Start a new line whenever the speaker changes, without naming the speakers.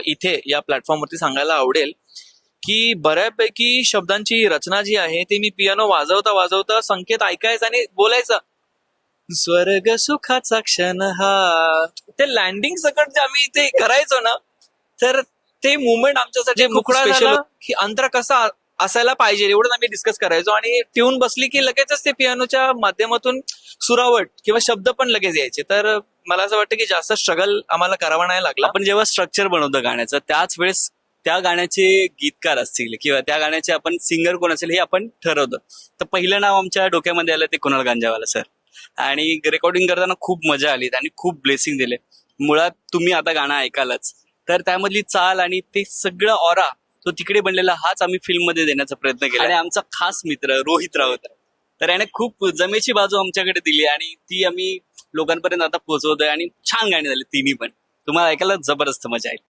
इथे या प्लॅटफॉर्मवरती सांगायला आवडेल की बऱ्यापैकी शब्दांची रचना जी आहे ती मी पियानो वाजवता वाजवता संकेत ऐकायचा आणि बोलायचं, स्वर्ग सुखाचा क्षण हा. ते लँडिंग सकट जे आम्ही ते करायचो ना, तर ते मुवमेंट आमच्यासाठी मुकडा झाला की अंतरा कसा असायला पाहिजे एवढं आम्ही डिस्कस करायचो. आणि ट्यून बसली की लगेचच ते पियानोच्या माध्यमातून सुरावट किंवा शब्द पण लगेच यायचे. तर मला असं वाटतं की जास्त स्ट्रगल आम्हाला करावा नाही लागला.
आपण जेव्हा स्ट्रक्चर बनवतो गाण्याचं त्याच वेळेस त्या गाण्याचे गीतकार असतील किंवा त्या गाण्याचे आपण सिंगर कोण असेल हे आपण ठरवतो. तर पहिलं नाव आमच्या डोक्यामध्ये आलं ते कुणाल गांजावाला सर. आणि रेकॉर्डिंग करताना खूप मजा आली आणि खूप ब्लेसिंग दिले. मुळात तुम्ही आता गाणं ऐकालच तर त्यामधली चाल आणि ते सगळं ऑरा तो तिकडे बनलेला हाच आम्ही फिल्म मध्ये देण्याचा प्रयत्न केला. आणि आमचा खास मित्र रोहित राऊत तर याने खूप जमेची बाजू आमच्याकडे दिली आणि ती आम्ही लोकांपर्यंत आता पोहोचवतोय आणि छान गाणी झाली तिन्ही पण. तुम्हाला ऐकायला जबरदस्त मजा येईल.